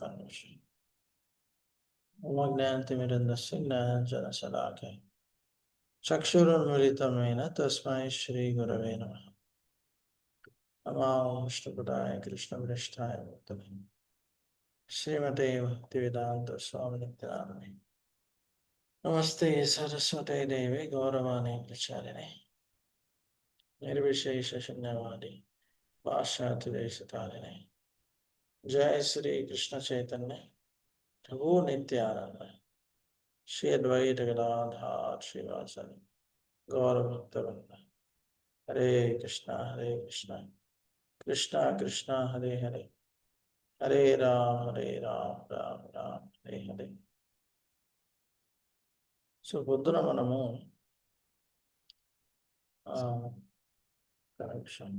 Conviction జ్ఞానతిమిరందస్య జ్ఞానాంజనశలాకై చక్షురున్మిళితమైన తస్మై శ్రీ గురవే నమః. నమో విష్ణుపదాయ కృష్ణప్రేష్ఠాయ భూతలే శ్రీమతే భక్తివేదాంత స్వామి నిత్యానందే. నమస్తే సరస్వతే దేవి గౌరవాణి ప్రచారిణే నిర్విశేష శూన్యవాది పాశ్చాత్యదేశతారిణే. జయ శ్రీ కృష్ణ చైతన్య ప్రభు నిత్యానంద శ్రీ అద్వైత గదాధర్ శ్రీవాసని గౌరభక్తవృంద. హరే కృష్ణ కృష్ణ కృష్ణ హరే హరే, హరే రామ రామ రామ హరే హరే. సో పొద్దున మనము కనెక్షన్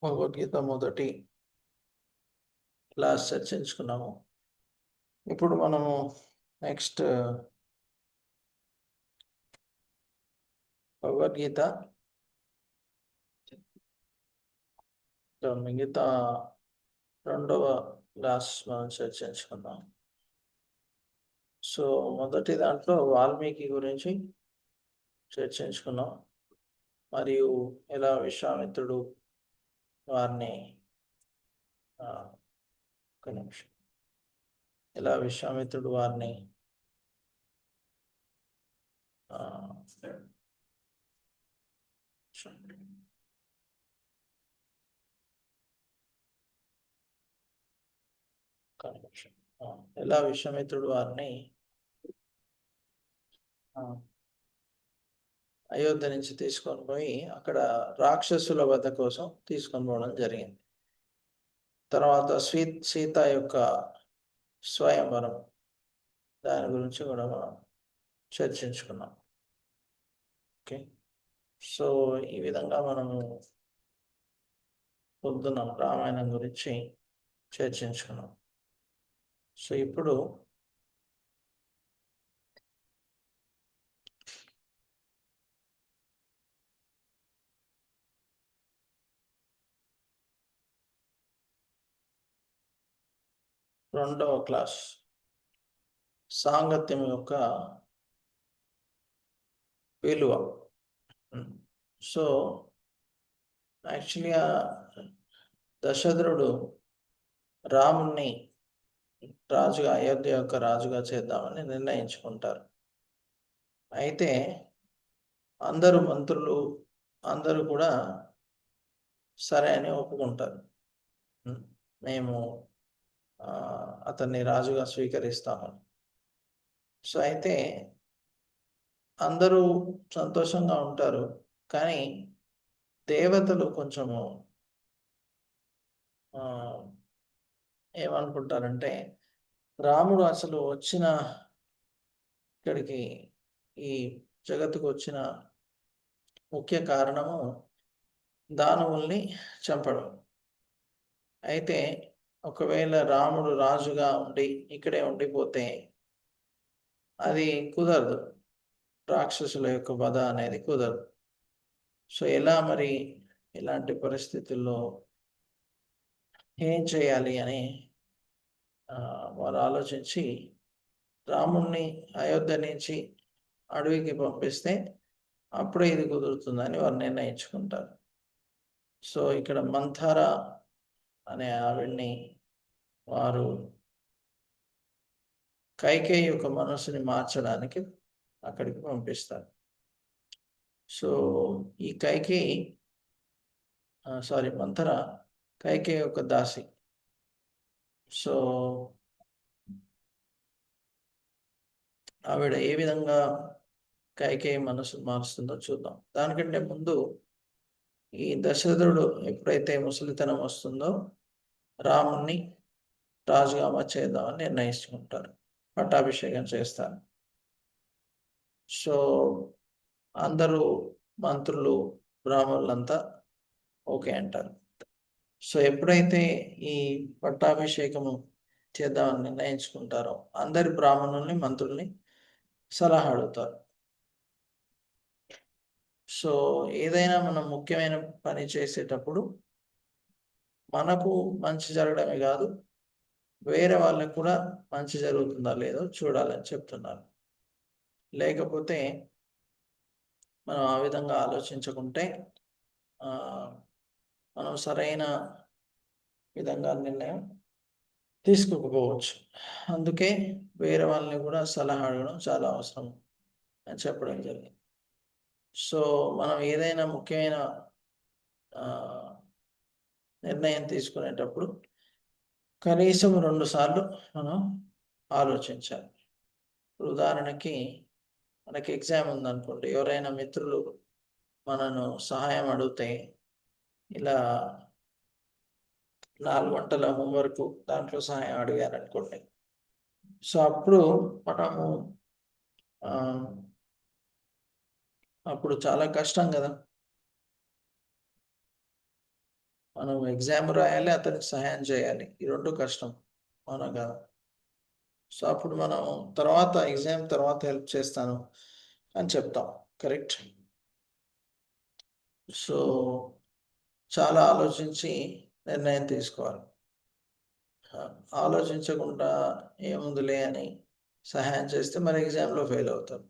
భగవద్గీత మొదటి క్లాస్ చర్చించుకున్నాము. ఇప్పుడు మనము నెక్స్ట్ భగవద్గీత మిగతా రెండవ క్లాస్ మనం చర్చించుకుందాం. సో మొదటి దాంట్లో వాల్మీకి గురించి చర్చించుకున్నాం, మరియు ఎలా విశ్వామిత్రుడు వారిని ఒక నిమిషం ఎలా విశ్వామిత్రుడు వారిని ఎలా విశ్వామిత్రుడు వారిని అయోధ్య నుంచి తీసుకొని పోయి అక్కడ రాక్షసుల వధ కోసం తీసుకొని పోవడం జరిగింది. తర్వాత సీత యొక్క స్వయంవరం, దాని గురించి కూడా మనం చర్చించుకున్నాం. ఓకే, సో ఈ విధంగా మనము పొద్దున రామాయణం గురించి చర్చించుకున్నాం. సో ఇప్పుడు రెండవ క్లాస్ సాంగత్యం యొక్క విలువ. సో యాక్చువల్గా దశరథుడు రాముణ్ణి రాజుగా, అయోధ్య యొక్క రాజుగా చేద్దామని నిర్ణయించుకుంటారు. అయితే అందరూ మంత్రులు అందరూ కూడా సరే అని ఒప్పుకుంటారు, మేము అతన్ని రాజుగా స్వీకరిస్తామని. సో అయితే అందరూ సంతోషంగా ఉంటారు, కానీ దేవతలు కొంచెము ఏమనుకుంటారంటే, రాముడు అసలు వచ్చిన ఇక్కడికి ఈ జగత్తుకు వచ్చిన ముఖ్య కారణము దానవుల్ని చంపడం. అయితే ఒకవేళ రాముడు రాజుగా ఉండి ఇక్కడే ఉండిపోతే అది కుదరదు, రాక్షసుల యొక్క వధ అనేది కుదరదు. సో ఎలా మరి ఇలాంటి పరిస్థితుల్లో ఏం చేయాలి అని వారు ఆలోచించి రాముణ్ణి అయోధ్య నుంచి అడవికి పంపిస్తే అప్పుడే ఇది కుదురుతుందని వారు నిర్ణయించుకుంటారు. సో ఇక్కడ మంథర అనే ఆవిడ్ని వారు కైకేయి యొక్క మనసుని మార్చడానికి అక్కడికి పంపిస్తారు. సో ఈ మంథర కైకేయి యొక్క దాసి. సో ఆవిడ ఏ విధంగా కైకేయి మనసు మారుస్తుందో చూద్దాం. దానికంటే ముందు ఈ దశరథుడు ఎప్పుడైతే ముసలితనం వస్తుందో రాముణ్ణి రాజుగా చేద్దామని నిర్ణయించుకుంటారు, పట్టాభిషేకం చేస్తారు. సో అందరూ మంత్రులు బ్రాహ్మణులంతా ఓకే అంటారు. సో ఎప్పుడైతే ఈ పట్టాభిషేకము చేద్దామని నిర్ణయించుకుంటారో అందరి బ్రాహ్మణుల్ని మంత్రుల్ని సలహా అడుగుతారు. సో ఏదైనా మనం ముఖ్యమైన పని చేసేటప్పుడు మనకు మంచి జరగడమే కాదు, వేరే వాళ్ళకు కూడా మంచి జరుగుతుందా లేదో చూడాలని చెప్తున్నారు. లేకపోతే మనం ఆ విధంగా ఆలోచించకుంటే మనం సరైన విధంగా నిర్ణయం తీసుకోకపోవచ్చు. అందుకే వేరే వాళ్ళని కూడా సలహా అడగడం చాలా అవసరం అని చెప్పడం జరిగింది. సో మనం ఏదైనా ముఖ్యమైన నిర్ణయం తీసుకునేటప్పుడు కనీసం 2 సార్లు మనం ఆలోచించాలి. ఉదాహరణకి మనకి ఎగ్జామ్ ఉందనుకోండి, ఎవరైనా మిత్రులు మనను సహాయం అడిగితే ఇలా 4 గంటల హోంవర్క్ దాంట్లో సహాయం అడిగారనుకోండి, సో అప్పుడు మనము అప్పుడు చాలా కష్టం కదా. మనం ఎగ్జామ్ రాయాలి, అతనికి సహాయం చేయాలి, ఈ 2 కష్టం, అవునా కదా. సో అప్పుడు మనం తర్వాత ఎగ్జామ్ తర్వాత హెల్ప్ చేస్తాను అని చెప్తాం, కరెక్ట్. సో చాలా ఆలోచించి నిర్ణయం తీసుకోవాలి. ఆలోచించకుండా ఏముందిలే అని సహాయం చేస్తే మరి ఎగ్జామ్లో ఫెయిల్ అవుతాం.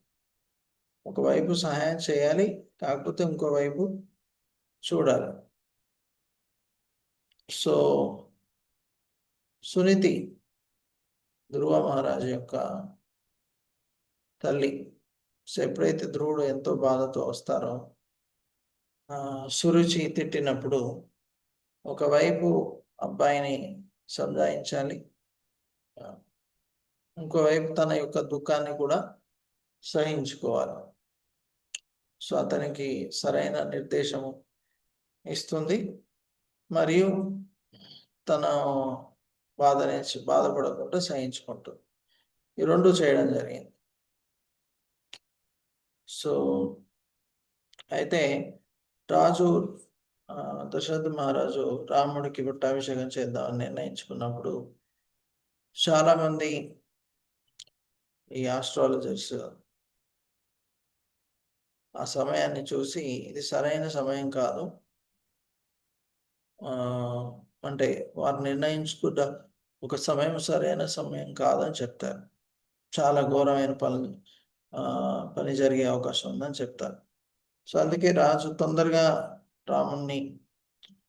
ఒకవైపు సహాయం చేయాలి, కాకపోతే ఇంకోవైపు చూడాలి. సో సునీతి ధ్రువ మహారాజు యొక్క తల్లి. సో ఎప్పుడైతే ధ్రువుడు ఎంతో బాధతో వస్తారో సురుచి తిట్టినప్పుడు ఒకవైపు అబ్బాయిని సంజాయించాలి, ఇంకోవైపు తన యొక్క దుఃఖాన్ని కూడా సహించుకోవాలి. సో అతనికి సరైన నిర్దేశము ఇస్తుంది, మరియు తన బాధ నుంచి బాధపడకుండా సహించుకుంటుంది. ఈ 2 చేయడం జరిగింది. సో అయితే రాజు దశరథ మహారాజు రాముడికి పట్టాభిషేకం చేద్దామని నిర్ణయించుకున్నప్పుడు చాలామంది ఈ ఆస్ట్రాలజర్స్ ఆ సమయాన్ని చూసి ఇది సరైన సమయం కాదు, అంటే వారు నిర్ణయించుకున్న ఒక సమయం సరైన సమయం కాదని చెప్తారు. చాలా ఘోరమైన పని జరిగే అవకాశం ఉందని చెప్తారు. సో అందుకే రాజు తొందరగా రాముణ్ణి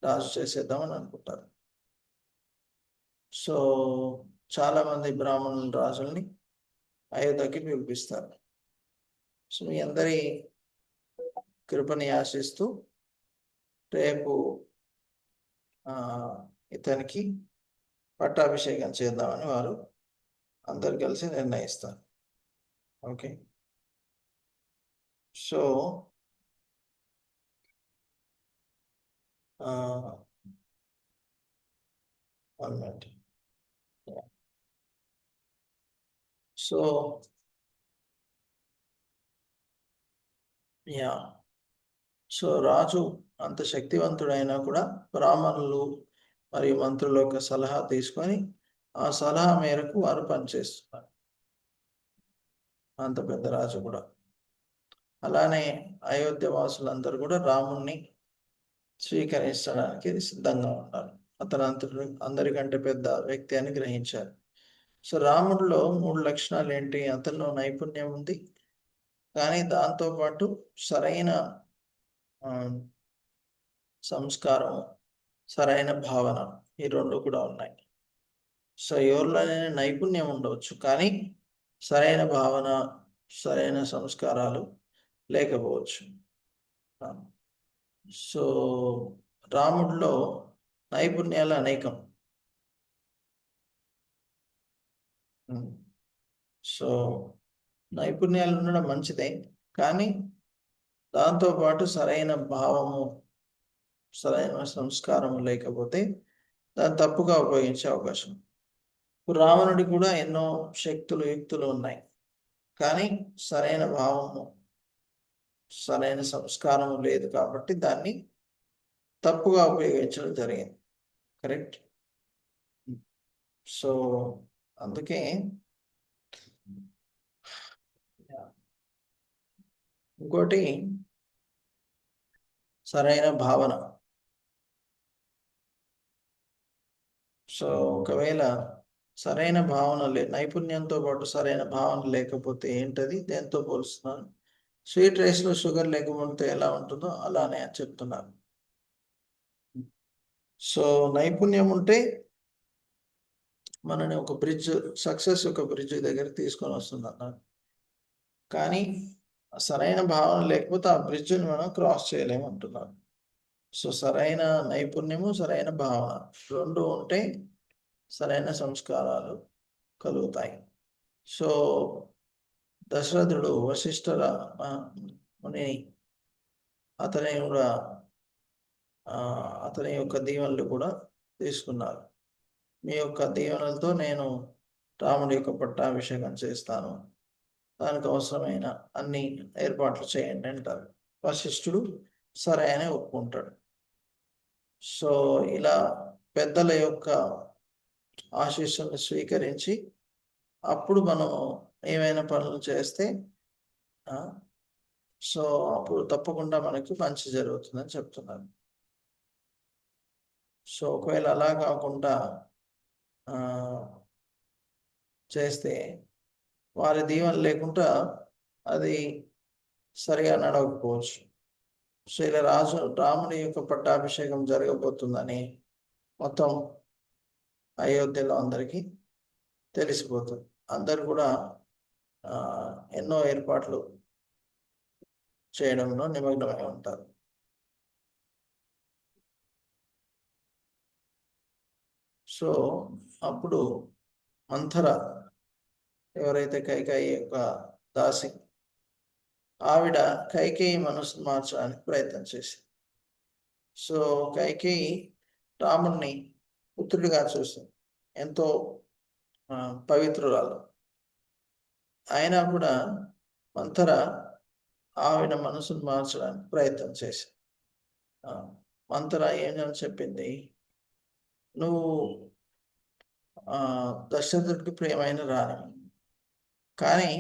రాజు చేసేద్దామని అనుకుంటారు. సో చాలామంది బ్రాహ్మణుల రాజుల్ని అయోధ్యకి పిలిపిస్తారు. సో మీ అందరి కృపని ఆశిస్తూ రేపు ఇతనికి పట్టాభిషేకం చేద్దామని వారు అందరు కలిసి నిర్ణయిస్తారు. ఓకే, సో సో సో రాజు అంత శక్తివంతుడైనా కూడా బ్రాహ్మణులు మరియు మంత్రుల యొక్క సలహా తీసుకొని ఆ సలహా మేరకు వారు పనిచేస్తున్నారు. అంత పెద్ద రాజు కూడా. అలానే అయోధ్య వాసులందరూ కూడా రాముణ్ణి స్వీకరించడానికి సిద్ధంగా ఉన్నారు. అతను అందరికంటే పెద్ద వ్యక్తి అని గ్రహించారు. సో రాముడిలో 3 లక్షణాలు ఏంటి? అతనిలో నైపుణ్యం ఉంది, కానీ దాంతోపాటు సరైన సంస్కారం, సరైన భావన, ఈ 2 కూడా ఉన్నాయి. సో ఎవరిలోనే నైపుణ్యం ఉండవచ్చు, కానీ సరైన భావన, సరైన సంస్కారాలు లేకపోవచ్చు. సో రాముడిలో నైపుణ్యాలు అనేకం. సో నైపుణ్యాలు ఉండడం మంచిదే, కానీ దాంతోపాటు సరైన భావము, సరైన సంస్కారము లేకపోతే దాన్ని తప్పుగా ఉపయోగించే అవకాశం. రావణుడి కూడా ఎన్నో శక్తులు, యుక్తులు ఉన్నాయి, కానీ సరైన భావము, సరైన సంస్కారం లేదు కాబట్టి దాన్ని తప్పుగా ఉపయోగించడం జరిగింది. కరెక్ట్. సో అందుకే ఇంకోటి సరైన భావన. సో ఒకవేళ సరైన భావన నైపుణ్యంతో పాటు సరైన భావన లేకపోతే ఏంటది, దేంతో పోలుస్తున్నాను? స్వీట్ రైస్లో షుగర్ లేకపోతే ఎలా ఉంటుందో అలానే అని చెప్తున్నాను. సో నైపుణ్యం ఉంటే మనని ఒక బ్రిడ్జ్, సక్సెస్ ఒక బ్రిడ్జ్ దగ్గర తీసుకొని వస్తుంది అన్నాను. కానీ సరైన భావన లేకపోతే ఆ బ్రిడ్జ్ని మనం క్రాస్ చేయలేము అంటున్నాను. సో సరైన నైపుణ్యము, సరైన భావన రెండు ఉంటే సరైన సంస్కారాలు కలుగుతాయి. సో దశరథుడు వశిష్ఠ ముని అతని కూడా అతని యొక్క దీవెనలు కూడా తీసుకున్నారు. మీ యొక్క దీవెనలతో నేను రాముడి యొక్క పట్టాభిషేకం చేస్తాను, దానికి అవసరమైన అన్ని ఏర్పాట్లు చేయండి అంటారు. వశిష్ఠుడు సరే అని ఒప్పుకుంటాడు. సో ఇలా పెద్దల యొక్క ఆశీస్సులను స్వీకరించి అప్పుడు మనం ఏమైనా పనులు చేస్తే సో అప్పుడు తప్పకుండా మనకి మంచి జరుగుతుందని చెప్తున్నారు. సో ఒకవేళ అలా కాకుండా చేస్తే వారి దీవెన లేకుండా అది సరిగా నడవకపోవచ్చు. సో ఇలా రాముని యొక్క పట్టాభిషేకం జరగబోతుందని మొత్తం అయోధ్యలో అందరికీ తెలిసిపోతుంది. అందరు కూడా ఎన్నో ఏర్పాట్లు చేయడంలో నిమగ్నమై ఉంటారు. సో అప్పుడు మంథర, ఎవరైతే కైకేయి యొక్క దాసి, ఆవిడ కైకేయి మనసును మార్చడానికి ప్రయత్నం చేసింది. సో కైకేయి రాముడిని పుత్రుడిగా చూసింది, ఎంతో పవిత్రురాలు. అయినా కూడా మంథర ఆవిడ మనసును మార్చడానికి ప్రయత్నం చేసింది. మంథర ఏమని చెప్పింది, నువ్వు దశరథుడికి ప్రియమైన రాణి, కానీ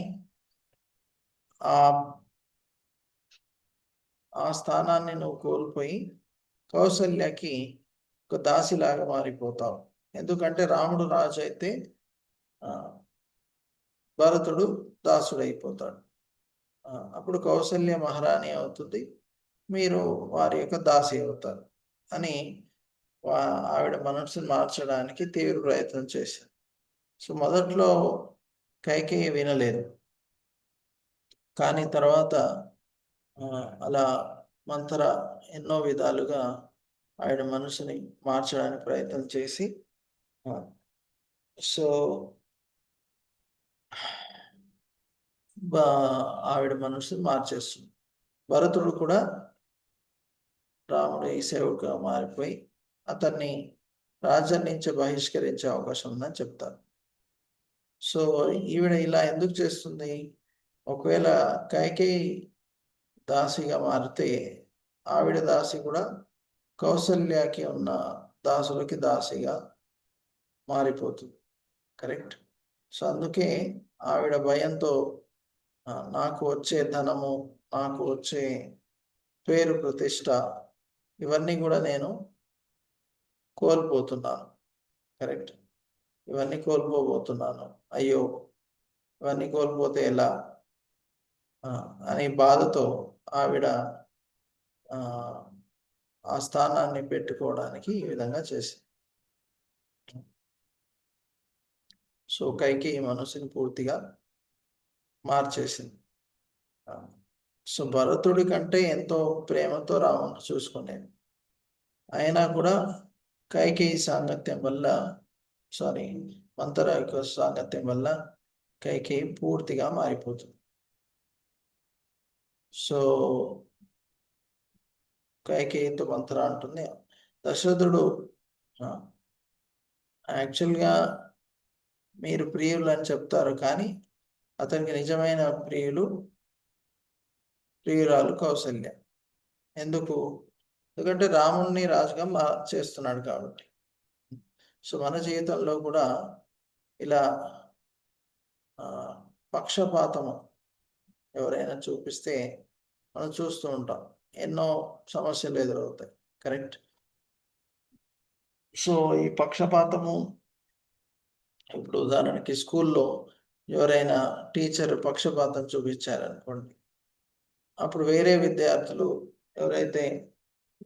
ఆ స్థానాన్ని నువ్వు కోల్పోయి కౌసల్యకి ఒక దాసిలాగా మారిపోతావు. ఎందుకంటే రాముడు రాజు అయితే భరతుడు దాసుడైపోతాడు. అప్పుడు కౌసల్య మహారాణి అవుతుంది, మీరు వారి యొక్క దాసి అవుతారు అని ఆవిడ మనసును మార్చడానికి తీవ్ర ప్రయత్నం చేశారు. సో మొదట్లో కైకేయి వినలేదు, కానీ తర్వాత అలా మంథర ఎన్నో విధాలుగా ఆవిడ మనసుని మార్చడానికి ప్రయత్నం చేసి సో ఆవిడ మనసుని మార్చేస్తుంది. భరతుడు కూడా రాముడి సేవకుగా మారిపోయి అతన్ని రాజ్యం నుంచి బహిష్కరించే అవకాశం ఉందని చెప్తారు. సో ఈవిడ ఇలా ఎందుకు చేస్తుంది, ఒకవేళ కైకేయి దాసిగా మారితే ఆవిడ దాసి కూడా కౌసల్యకి ఉన్న దాసులకి దాసిగా మారిపోతుంది. కరెక్ట్. సో అందుకే ఆవిడ భయంతో నాకు వచ్చే ధనము, నాకు వచ్చే పేరు ప్రతిష్ట, ఇవన్నీ కూడా నేను కోల్పోతున్నాను. కరెక్ట్. ఇవన్నీ కోల్పోబోతున్నాను, అయ్యో ఇవన్నీ కోల్పోతే ఎలా అనే బాధతో ఆవిడ ఆ స్థానాన్ని పెట్టుకోవడానికి ఈ విధంగా చేసింది. సో కైకేయి మనసుని పూర్తిగా మార్చేసింది. సో భరతుడి కంటే ఎంతో ప్రేమతో రాముని చూసుకునేది. అయినా కూడా కైకేయి సాంగత్యం వల్ల, మంథర యొక్క సాంగత్యం వల్ల కైకేయి పూర్తిగా మారిపోతుంది. సో కైకేయితో మంథర అంటుంది, దశరథుడు యాక్చువల్గా మీరు ప్రియులు అని చెప్తారు, కానీ అతనికి నిజమైన ప్రియురాలు కౌసల్య. ఎందుకంటే రాముణ్ణి రాజుగా చేస్తున్నాడు కాబట్టి. సో మన జీవితంలో కూడా ఇలా పక్షపాతము ఎవరైనా చూపిస్తే మనం చూస్తూ ఉంటాం, ఎన్నో సమస్యలు ఎదురవుతాయి. కరెక్ట్. సో ఈ పక్షపాతము, ఇప్పుడు ఉదాహరణకి స్కూల్లో ఎవరైనా టీచర్ పక్షపాతం చూపించారనుకోండి, అప్పుడు వేరే విద్యార్థులు ఎవరైతే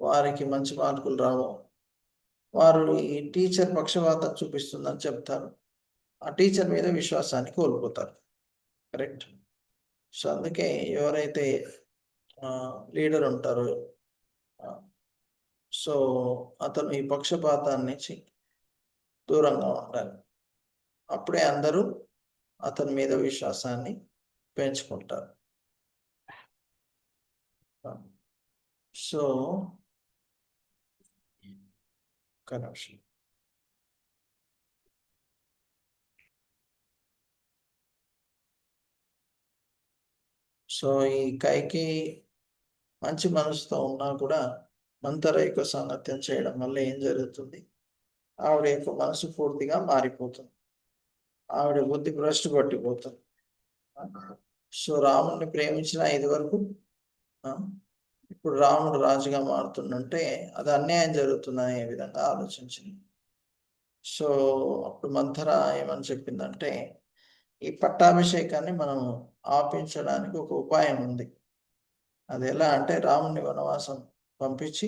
వారికి మంచి మార్కులు రావో వారు ఈ టీచర్ పక్షపాతం చూపిస్తుందని చెప్తారు. ఆ టీచర్ మీద విశ్వాసాన్ని కోల్పోతారు. కరెక్ట్. సో అందుకే ఎవరైతే లీడర్ ఉంటారో సో అతను ఈ పక్షపాతాన్ని దూరంగా ఉండాలి. అప్పుడే అందరూ అతని మీద విశ్వాసాన్ని పెంచుకుంటారు. So connection. సో ఈ కైకి మంచి మనసుతో ఉన్నా కూడా మంతర యొక్క సాంగత్యం చేయడం వల్ల ఏం జరుగుతుంది, ఆవిడ యొక్క మనసు పూర్తిగా మారిపోతుంది, ఆవిడ బుద్ధి భ్రష్టు పట్టిపోతుంది. సో రాముడిని ప్రేమించిన 5 వరకు ఇప్పుడు రాముడు రాజుగా మారుతుందంటే అది అన్యాయం జరుగుతుందనే విధంగా ఆలోచించింది. సో అప్పుడు మంథర ఏమని చెప్పిందంటే, ఈ పట్టాభిషేకాన్ని మనం ఆపించడానికి ఒక ఉపాయం ఉంది. అది ఎలా అంటే రాముని వనవాసం పంపించి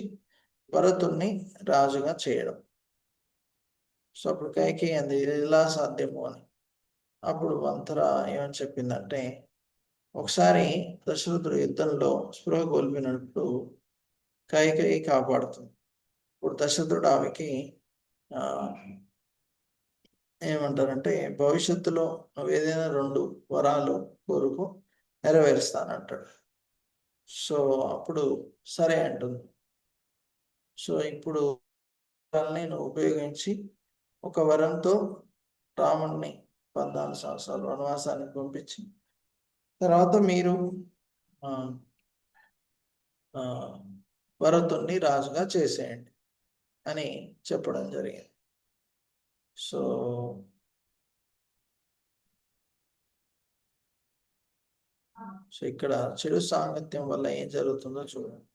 భరతుణ్ణి రాజుగా చేయడం. సో అప్పుడు కైకేయి అంది, ఇది ఎలా సాధ్యము అని. అప్పుడు మంథర ఏమని చెప్పిందంటే, ఒకసారి దశరథుడు యుద్ధంలో స్పృహ కోల్పోయినప్పుడు కైకేయి కాపాడుతుంది. ఇప్పుడు దశరథుడు ఆమెకి ఏమంటారంటే, భవిష్యత్తులో నువ్వు ఏదైనా 2 వరాలు కోరుకో నెరవేరుస్తానంటాడు. సో అప్పుడు సరే అంటుంది. సో ఇప్పుడు నువ్వు ఉపయోగించి ఒక వరంతో రాముణ్ణి 14 సంవత్సరాలు వనవాసానికి పంపించి తర్వాత మీరు భరతుణ్ణి రాజుగా చేసేయండి అని చెప్పడం జరిగింది. సో ఇక్కడ చెడు సాంగత్యం వల్ల ఏం జరుగుతుందో చూడండి.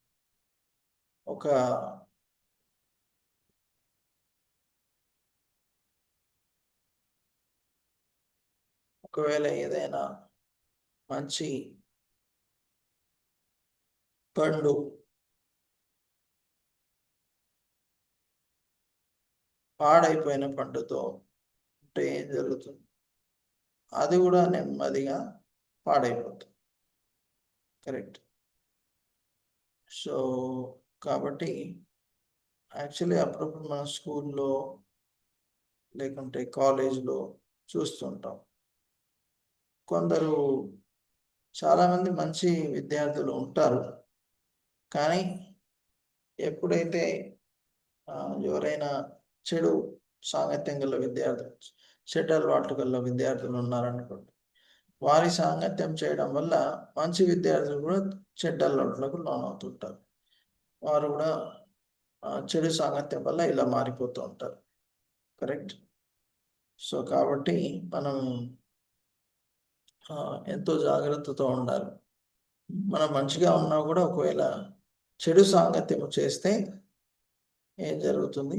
ఒకవేళ ఏదైనా మంచి పండు పాడైపోయిన పండుతో అంటే ఏం జరుగుతుంది, అది కూడా నెమ్మదిగా పాడైపోతుంది. కరెక్ట్. సో కాబట్టి యాక్చువల్లీ అప్పుడప్పుడు మన స్కూల్లో లేకుంటే కాలేజ్లో చూస్తుంటాం, కొందరు చాలామంది మంచి విద్యార్థులు ఉంటారు, కానీ ఎప్పుడైతే ఎవరైనా చెడు సాంగత్యం గల విద్యార్థులు, చెడ్డ అలవాట్లు గల విద్యార్థులు ఉన్నారనుకోండి, వారి సాంగత్యం చేయడం వల్ల మంచి విద్యార్థులు కూడా చెడ్డ అలవాట్లకు లోనవుతుంటారు. వారు కూడా చెడు సాంగత్యం వల్ల ఇలా మారిపోతూ ఉంటారు. కరెక్ట్. సో కాబట్టి మనం ఎంతో జాగ్రత్తతో ఉండాలి. మనం మంచిగా ఉన్నా కూడా ఒకవేళ చెడు సాంగత్యం చేస్తే ఏం జరుగుతుంది,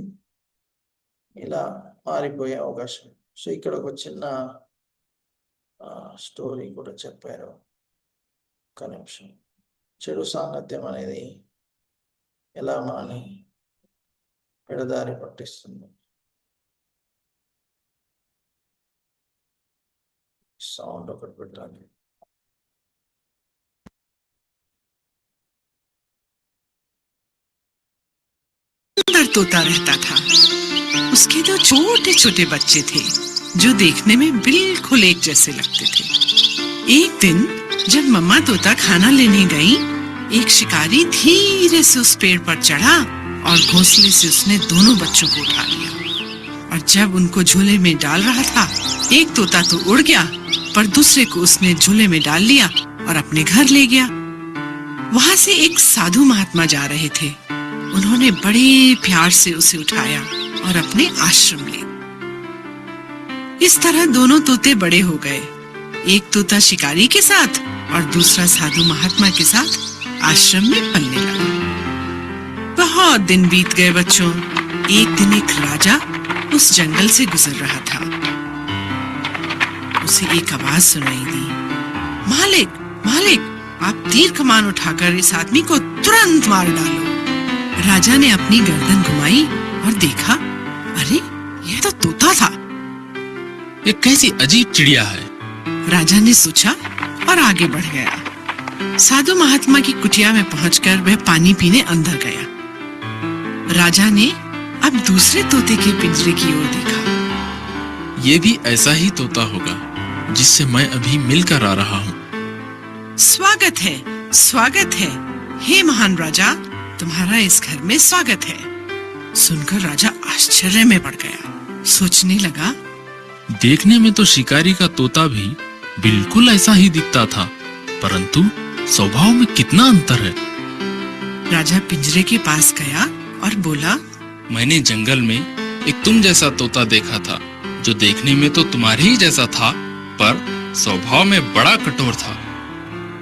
ఇలా మారిపోయే అవకాశం. సో ఇక్కడ ఒక చిన్న స్టోరీ కూడా చెప్పారు. ఒక నిమిషం. చెడు సాంగత్యం అనేది ఎలా మనని పెడదారి పట్టిస్తుంది. साउंड ఒకటి పెట్టాలి. सुंदर तोता रहता था। उसके 2 छोटे छोटे बच्चे थे जो देखने में बिल्कुल एक जैसे लगते थे। एक दिन जब मम्मा तोता खाना लेने गई, एक शिकारी धीरे से उस पेड़ पर चढ़ा और घोंसले से उसने दोनों बच्चों को उठा लिया। और जब उनको झूले में डाल रहा था, एक तोता तो उड़ गया, पर दूसरे को उसने झूले में डाल लिया और अपने घर ले गया। वहां से एक साधु महात्मा जा रहे थे। उन्होंने बड़े प्यार से उसे उठाया और अपने आश्रम ले इस तरह दोनों तोते बड़े हो गए। एक तोता शिकारी के साथ और दूसरा साधु महात्मा के साथ आश्रम में पलने लगा। बहुत दिन बीत गए बच्चों। एक दिन एक राजा उस जंगल से गुजर रहा था। उसे एक आवाज सुनाई दी, मालिक, मालिक, आप तीर कमान उठाकर इस आदमी को तुरंत मार डालो। राजा ने अपनी गर्दन घुमाई और देखा, अरे यह तो तोता था। ये कैसी अजीब चिड़िया है। राजा ने सोचा और आगे बढ़ गया। साधु महात्मा की कुटिया में पहुंचकर वह पानी पीने अंदर गया। राजा ने अब दूसरे तोते के पिंजरे की ओर देखा। ये भी ऐसा ही तोता होगा जिससे मैं अभी मिलकर आ रहा हूँ। स्वागत है, स्वागत है। हे महान राजा, तुम्हारा इस घर में स्वागत है। सुनकर राजा आश्चर्य में पड़ गया। सोचने लगा, देखने में तो शिकारी का तोता भी बिल्कुल ऐसा ही दिखता था, परंतु स्वभाव में कितना अंतर है। राजा पिंजरे के पास गया और बोला, मैंने जंगल में एक तुम जैसा तोता देखा था, जो देखने में तो तुम्हारे ही जैसा था, पर स्वभाव में बड़ा कठोर था।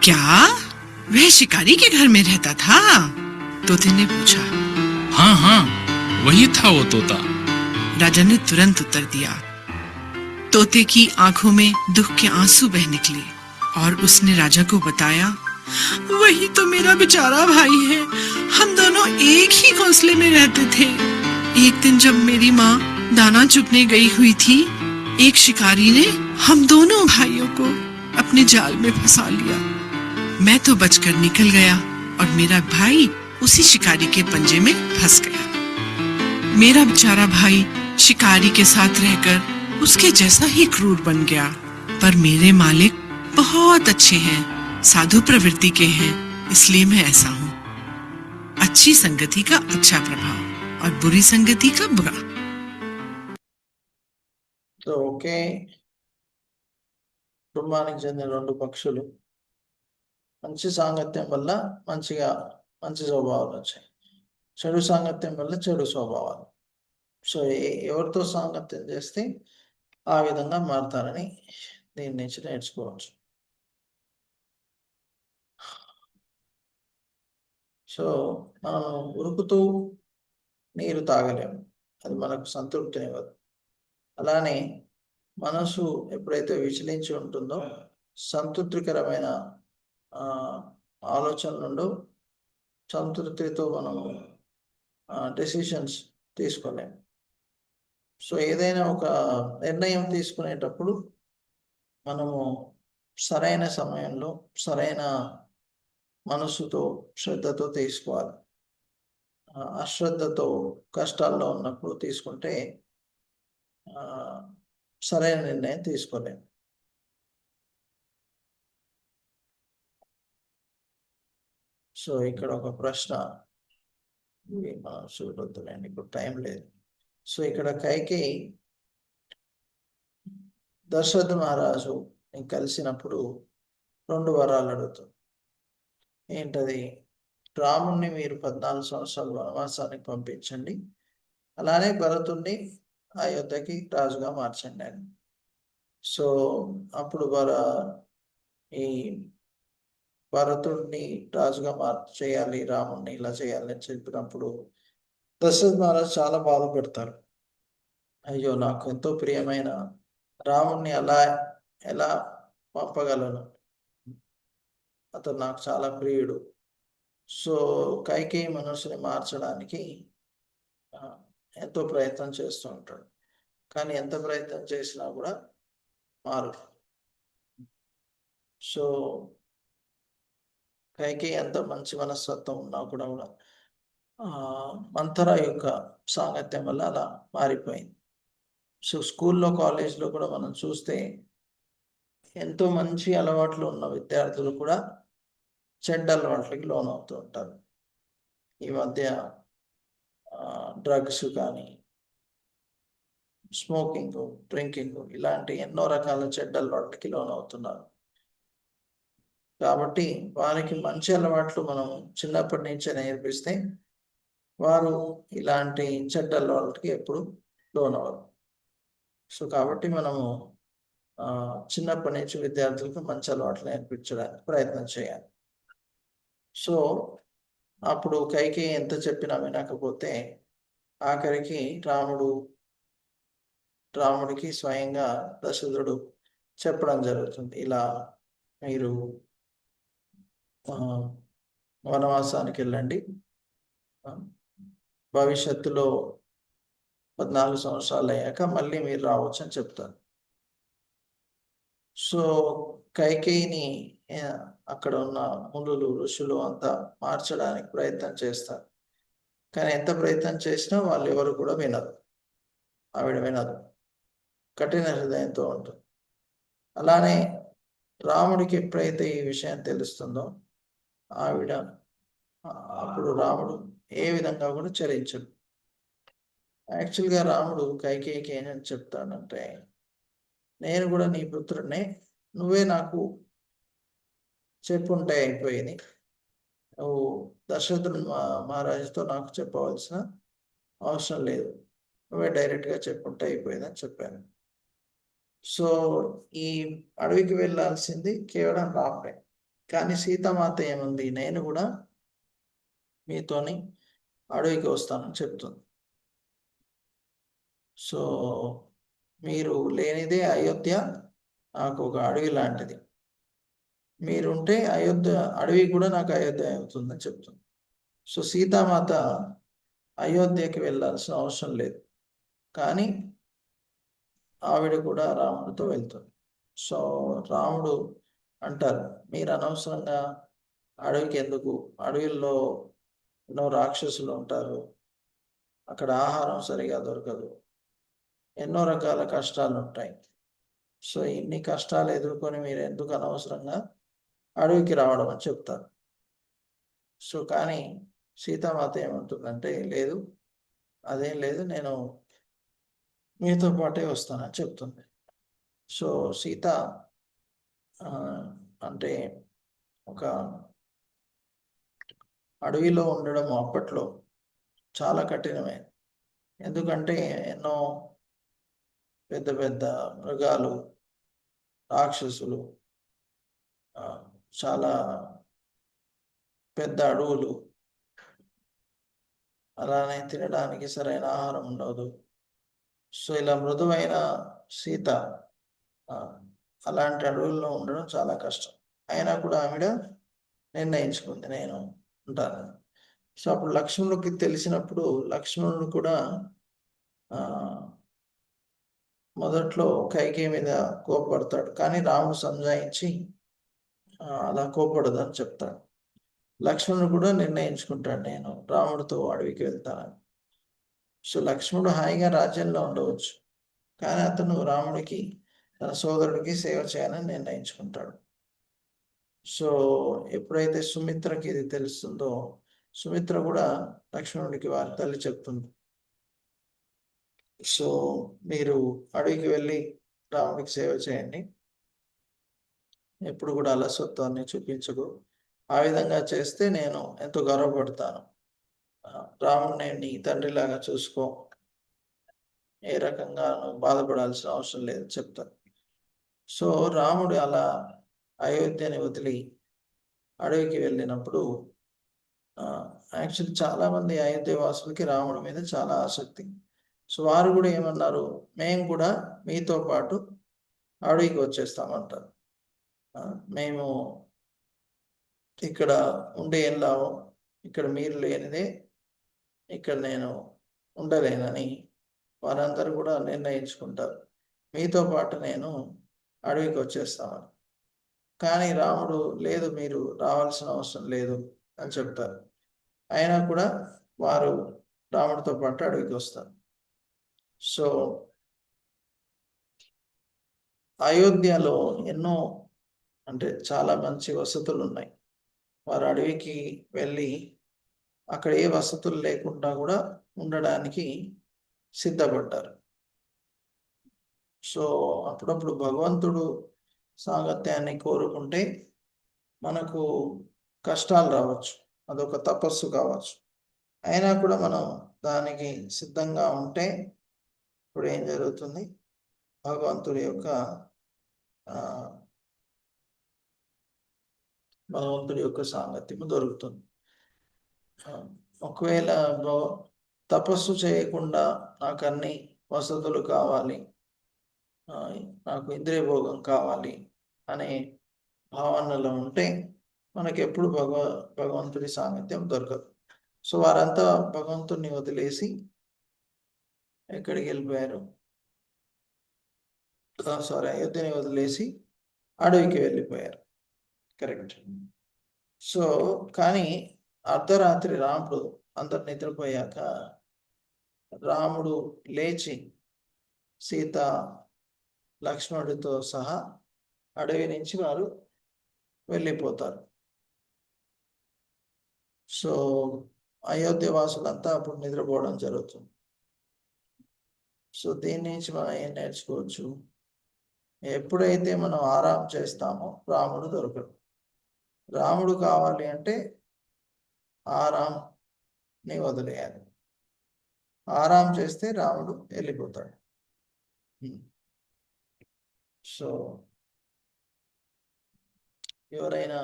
क्या वह शिकारी के घर में रहता था? तोते ने पूछा। हाँ हाँ, वही था वो तोता। राजा ने तुरंत उत्तर दिया। तोते की आंखों में दुख के आंसू बह निकले और उसने राजा को बताया, वही तो मेरा बेचारा भाई है। हम दोनों एक ही घोंसले में रहते थे। एक दिन जब मेरी माँ दाना चुगने गई हुई थी, एक शिकारी ने हम दोनों भाइयों को अपने जाल में फंसा लिया। मैं तो बचकर निकल गया और मेरा भाई उसी शिकारी के पंजे में फंस गया। मेरा बेचारा भाई शिकारी के साथ रहकर उसके जैसा ही क्रूर बन गया। पर मेरे मालिक बहुत अच्छे हैं, साधु प्रवृत्ति के हैं, इसलिए मैं ऐसा हूँ। अच्छी संगति का अच्छा प्रभाव और बुरी संगति का बुरा। సో ఓకే, కుటుంబానికి చెందిన రెండు పక్షులు మంచి సాంగత్యం వల్ల మంచి స్వభావాలు వచ్చాయి, చెడు సాంగత్యం వల్ల చెడు స్వభావాలు. సో ఎవరితో సాంగత్యం చేస్తే ఆ విధంగా మారుతారని దీని నుంచి నేర్చుకోవచ్చు. సో మనం ఉరుకుతూ నీరు తాగలేము, అది మనకు సంతృప్తినివ్వదు. అలానే మనసు ఎప్పుడైతే విచలించి ఉంటుందో సంతృప్తికరమైన ఆలోచనలు ఉండవు, సంతృప్తితో మనము డెసిషన్స్ తీసుకోలేము. సో ఏదైనా ఒక నిర్ణయం తీసుకునేటప్పుడు మనము సరైన సమయంలో సరైన మనసుతో శ్రద్ధతో తీసుకోవాలి. అశ్రద్ధతో కష్టాల్లో ఉన్నప్పుడు తీసుకుంటే సరైన నిర్ణయం తీసుకోలేము. సో ఇక్కడ ఒక ప్రశ్న మనం చూడొద్దులేండి, ఇప్పుడు టైం లేదు. సో ఇక్కడ కైకేయి దశరథ మహారాజు కలిసినప్పుడు 2 వరాలు అడుగుతుంది. ఏంటది? రాముణ్ణి మీరు 14 సంవత్సరాల వనవాసానికి పంపించండి, అలానే భరతుణ్ణి అయోధ్యకి రాజుగా మార్చండి అని. సో అప్పుడు ఈ భరతుడిని రాజుగా చేయాలి, రాముణ్ణి ఇలా చేయాలని చెప్పినప్పుడు దశరథ మహారాజు చాలా బాధపడతారు. అయ్యో, నాకు ఎంతో ప్రియమైన రాముణ్ణి ఎలా పంపగలను, అతను నాకు చాలా ప్రియుడు. సో కైకేయి మనసుని మార్చడానికి ఎంతో ప్రయత్నం చేస్తూ ఉంటాడు, కానీ ఎంత ప్రయత్నం చేసినా కూడా మారదు. సో కైకేయి ఎంత మంచి మనస్తత్వం ఉన్నా కూడా మంథర యొక్క సాంగత్యం వల్ల అలా మారిపోయింది. సో స్కూల్లో కాలేజ్లో కూడా మనం చూస్తే ఎంతో మంచి అలవాట్లు ఉన్న విద్యార్థులు కూడా చెడ్డ అలవాట్లకి లోనవుతూ ఉంటారు. ఈ మధ్య డ్రగ్స్ కానీ, స్మోకింగ్, డ్రింకింగ్ ఇలాంటి ఎన్నో రకాల చెడ్డ అలవాట్లకి లోనవుతున్నారు. కాబట్టి వారికి మంచి అలవాట్లు మనం చిన్నప్పటి నుంచే నేర్పిస్తే వారు ఇలాంటి చెడ్డ అలవాట్లకి ఎప్పుడు లోనవరు. సో కాబట్టి మనము చిన్నప్పటి నుంచి విద్యార్థులకు మంచి అలవాట్లు నేర్పించడానికి ప్రయత్నం చేయాలి. సో అప్పుడు కైకేయి ఎంత చెప్పినా వినకపోతే ఆఖరికి రాముడికి స్వయంగా దశరథుడు చెప్పడం జరుగుతుంది. ఇలా మీరు వనవాసానికి వెళ్ళండి, భవిష్యత్తులో 14 సంవత్సరాలు అయ్యాక మళ్ళీ మీరు రావచ్చు అని చెప్తారు. సో కైకేయిని అక్కడ ఉన్న మునులు, ఋషులు అంతా మార్చడానికి ప్రయత్నం చేస్తారు. కానీ ఎంత ప్రయత్నం చేసినా వాళ్ళు ఎవరు కూడా వినరు. ఆవిడ వినదు, కఠిన హృదయంతో ఉంటుంది. అలానే రాముడికి ఎప్పుడైతే ఈ విషయం తెలుస్తుందో అప్పుడు రాముడు ఏ విధంగా కూడా చరించడు. యాక్చువల్గా రాముడు కైకేయికి ఏమని చెప్తాడంటే, నేను కూడా నీ పుత్రుడినే, నువ్వే నాకు చెప్పుంటే అయిపోయింది, నువ్వు దశరథుడు మహారాజుతో నాకు చెప్పవలసిన అవసరం లేదు, నువ్వే డైరెక్ట్గా చెప్పుంటే అయిపోయింది అని చెప్పాను. సో ఈ అడవికి వెళ్ళాల్సింది కేవలం రాముడే. కానీ సీతామాత ఏముంది, నేను కూడా మీతోని అడవికి వస్తానని చెప్తుంది. సో మీరు లేనిదే అయోధ్య నాకు ఒక అడవి లాంటిది, మీరుంటే అడవి కూడా నాకు అయోధ్య అవుతుందని చెప్తుంది. సో సీతామాత అయోధ్యకి వెళ్ళాల్సిన అవసరం లేదు, కానీ ఆవిడ కూడా రాముడితో వెళ్తుంది. సో రాముడు అంటారు, మీరు అనవసరంగా అడవికి ఎందుకు, అడవిలో ఎన్నో రాక్షసులు ఉంటారు, అక్కడ ఆహారం సరిగా దొరకదు, ఎన్నో రకాల కష్టాలు ఉంటాయి. సో ఇన్ని కష్టాలు ఎదుర్కొని మీరు ఎందుకు అనవసరంగా అడవికి రావడం అని చెప్తారు. సో కానీ సీతామాత ఏమంటుందంటే, లేదు, అదేం లేదు, నేను మీతో పాటే వస్తానని చెప్తుంది. సో సీత అంటే ఒక అడవిలో ఉండడం అప్పట్లో చాలా కఠినమైనది. ఎందుకంటే ఎన్నో పెద్ద పెద్ద మృగాలు, రాక్షసులు, చాలా పెద్ద అడవులు, అలానే తినడానికి సరైన ఆహారం ఉండదు. సో ఇలా మృదువైన సీత అలాంటి అడవుల్లో ఉండడం చాలా కష్టం. అయినా కూడా ఆవిడ నిర్ణయించుకుంది, నేను ఉంటాను. సో అప్పుడు లక్ష్మణుడికి తెలిసినప్పుడు లక్ష్మణుడు కూడా మొదట్లో కైకేయి మీద కోపడతాడు, కానీ రాముడు సంజాయించి అలా కోపడదని చెప్తాడు. లక్ష్మణుడు కూడా నిర్ణయించుకుంటాడు, నేను రాముడితో అడవికి వెళ్తానని. సో లక్ష్మణుడు హాయిగా రాజ్యంలో ఉండవచ్చు, కానీ అతను రాముడికి, తన సోదరుడికి సేవ చేయాలని నిర్ణయించుకుంటాడు. సో ఎప్పుడైతే సుమిత్రకి ఇది తెలుస్తుందో, సుమిత్ర కూడా లక్ష్మణుడికి వారి తల్లి చెప్తుంది, సో మీరు అడవికి వెళ్ళి రాముడికి సేవ చేయండి, ఎప్పుడు కూడా అలసత్వాన్ని చూపించకు, ఆ విధంగా చేస్తే నేను ఎంతో గర్వపడతాను, రాముడిని నీ తండ్రిలాగా చూసుకో, ఏ రకంగా బాధపడాల్సిన అవసరం లేదు చెప్తాను. సో రాముడు అలా అయోధ్యని వదిలి అడవికి వెళ్ళినప్పుడు యాక్చువల్లీ చాలామంది అయోధ్య వాసులకి రాముడి మీద చాలా ఆసక్తి. సో వారు కూడా ఏమన్నారు, మేము కూడా మీతో పాటు అడవికి వచ్చేస్తామంటారు, మేము ఇక్కడ ఉండే వెళ్ళాము, ఇక్కడ మీరు లేనిదే ఇక్కడ నేను ఉండలేనని వారందరూ కూడా నిర్ణయించుకుంటారు, మీతో పాటు నేను అడవికి వచ్చేస్తామని. కానీ రాముడు, లేదు, మీరు రావాల్సిన అవసరం లేదు అని చెప్తారు. అయినా కూడా వారు రాముడితో పాటు అడవికి వస్తారు. సో అయోధ్యలో ఎన్నో అంటే చాలా మంచి వసతులు ఉన్నాయి. వారు అడవికి వెళ్ళి అక్కడ ఏ వసతులు లేకుండా కూడా ఉండడానికి సిద్ధపడ్డారు. సో అప్పుడప్పుడు భగవంతుడు సాంగత్యాన్ని కోరుకుంటే మనకు కష్టాలు రావచ్చు, అదొక తపస్సు కావచ్చు, అయినా కూడా మనం దానికి సిద్ధంగా ఉంటే ఇప్పుడు ఏం జరుగుతుంది, భగవంతుడి యొక్క సాంగత్యము దొరుకుతుంది. ఒకవేళ తపస్సు చేయకుండా నాకు అన్ని వసతులు కావాలి, నాకు ఇంద్రియ భోగం కావాలి అనే భావనలో ఉంటే మనకి ఎప్పుడు భగవంతుడి సాంగత్యం దొరకదు. సో వారంతా భగవంతుడిని వదిలేసి ఎక్కడికి వెళ్ళిపోయారు? అయోధ్యని వదిలేసి అడవికి వెళ్ళిపోయారు. కరెక్ట్. సో కానీ అర్ధరాత్రి రాముడు అందరు నిద్రపోయాక రాముడు లేచి సీత లక్ష్మణుడితో సహా అడవి నుంచి వారు వెళ్ళిపోతారు. సో అయోధ్య వాసులంతా అప్పుడు నిద్రపోవడం జరుగుతుంది. సో దీని నుంచి మనం ఏం నేర్చుకోవచ్చు? ఎప్పుడైతే మనం ఆరాం చేస్తామో రాముడు దొరకడు. రాముడు కావాలి అంటే ఆరాంని వదిలేయాలి. ఆరాం చేస్తే రాముడు వెళ్ళిపోతాడు. సో ఎవరైనా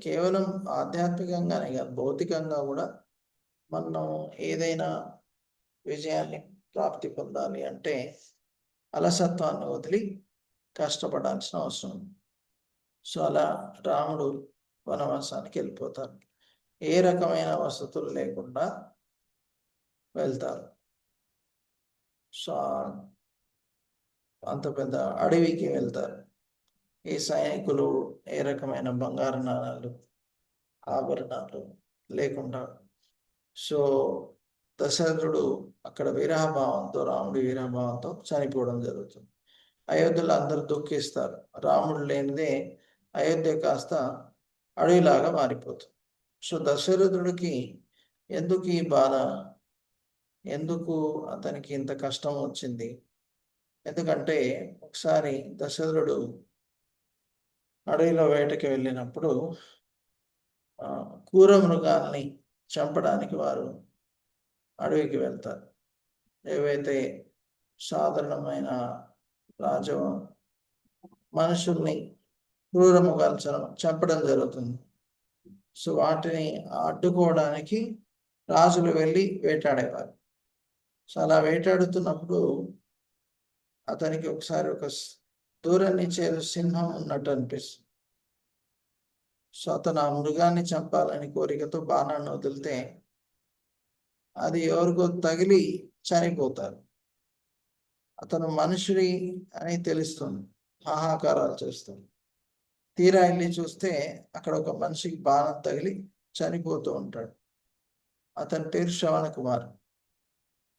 కేవలం ఆధ్యాత్మికంగానే కాదు, భౌతికంగా కూడా మనం ఏదైనా విజయాన్ని ప్రాప్తి పొందాలి అంటే అలసత్వాన్ని వదిలి కష్టపడాల్సిన అవసరం. సో అలా రాముడు వనవాసానికి వెళ్ళిపోతారు. ఏ రకమైన వసతులు లేకుండా వెళ్తారు. సో అంత పెద్ద అడవికి వెళ్తారు. ఈ సైనికులు ఏ రకమైన బంగారు నాణాలు, ఆభరణాలు లేకుండా. సో దశరథుడు అక్కడ విరహభావంతో, రాముడి విరహభావంతో చనిపోవడం జరుగుతుంది. అయోధ్యలో అందరూ దుఃఖిస్తారు. రాముడు లేనిదే అయోధ్య కాస్త అడవిలాగా మారిపోతుంది. సో దశరథుడికి ఎందుకు ఈ బాధ, ఎందుకు అతనికి ఇంత కష్టం వచ్చింది? ఎందుకంటే ఒకసారి దశరథుడు అడవిలో వేటకి వెళ్ళినప్పుడు క్రూర మృగాల్ని చంపడానికి వారు అడవికి వెళ్తారు. ఏవైతే సాధారణమైన మనుషుల్ని క్రూర మృగాలు చంపడం జరుగుతుంది. సో వాటిని అడ్డుకోవడానికి రాజులు వెళ్ళి వేటాడేవారు. సో అలా వేటాడుతున్నప్పుడు అతనికి ఒకసారి ఒక దూరం నుంచి ఏదో సింహం ఉన్నట్టు అనిపిస్తుంది. సో అతను ఆ మృగాన్ని చంపాలని కోరికతో బాణాన్ని వదిలితే అది ఎవరికో తగిలి చనిపోతారు. అతను మనుషుడి అని తెలుస్తుంది, హాహాకారాలు చేస్తుంది. తీరా వెళ్ళి చూస్తే అక్కడ ఒక మనిషికి బాణం తగిలి చనిపోతూ ఉంటాడు. అతని పేరు శ్రవణ కుమార్.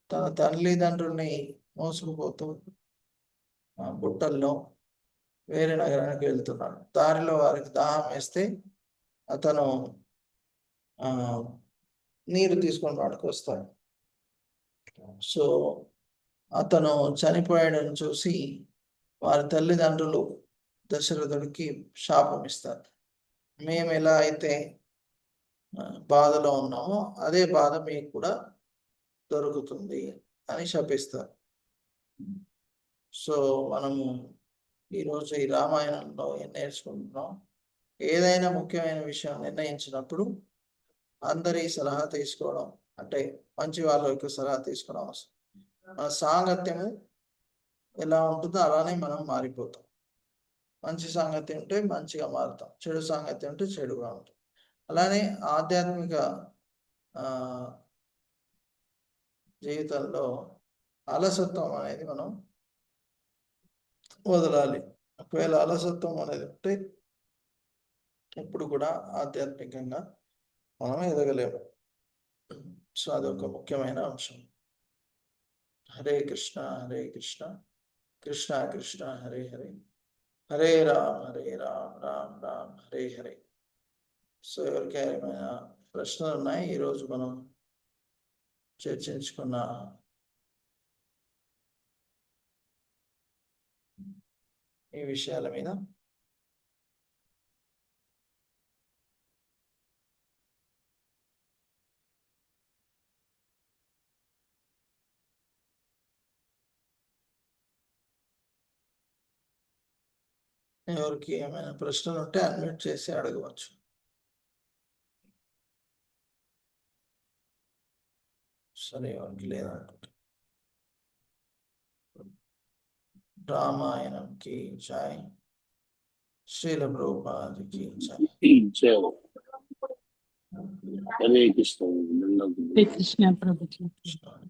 తన తల్లిదండ్రుల్ని మోసుకుపోతూ బుట్టల్లో వేరే నగరానికి వెళ్తున్నాడు. దారిలో వారికి దాహం వేస్తే అతను నీరు తీసుకొని వాడికి వస్తాడు. సో అతను చనిపోయాడని చూసి వారి తల్లిదండ్రులు దశరథుడికి శాపం ఇస్తారు. మేము ఎలా అయితే బాధలో ఉన్నామో అదే బాధ మీకు కూడా దొరుకుతుంది అని శపిస్తారు. సో మనము ఈరోజు ఈ రామాయణంలో ఏం నేర్చుకుంటున్నాం? ఏదైనా ముఖ్యమైన విషయం నిర్ణయించినప్పుడు అందరి సలహా తీసుకోవడం, అంటే మంచి వాళ్ళ యొక్క సలహా తీసుకోవడం అవసరం. మన సాంగత్యము ఎలా ఉంటుందో అలానే మనం మారిపోతాం. మంచి సాంగత్యం ఉంటే మంచిగా మారుతాం, చెడు సాంగత్యం ఉంటే చెడుగా ఉంటాం. అలానే ఆధ్యాత్మిక జీవితంలో అలసత్వం అనేది మనం వదలాలి. ఒకవేళ అలసత్వం అనేది ఉంటే ఎప్పుడు కూడా ఆధ్యాత్మికంగా మనం ఎదగలేము. సో అదొక ముఖ్యమైన అంశం. హరే కృష్ణ హరే కృష్ణ కృష్ణ కృష్ణ హరే హరే, హరే రామ్ రామ్ రామ్ హరే హరే. సో ఎవరికి ఏమైనా ప్రశ్నలు ఉన్నాయి? ఈరోజు మనం చర్చించుకున్న ఈ విషయాల మీద ఎవరికి ఏమైనా ప్రశ్నలు ఉంటే అడ్మిట్ చేసి అడగవచ్చు. సరే, ఎవరికి లేదనుకుంటా. రామాయణంకి జై. శ్రీల ప్రభుపాదికి జై. जय हो। हरे कृष्ण। श्री कृष्ण प्रभु जी। కృష్ణ.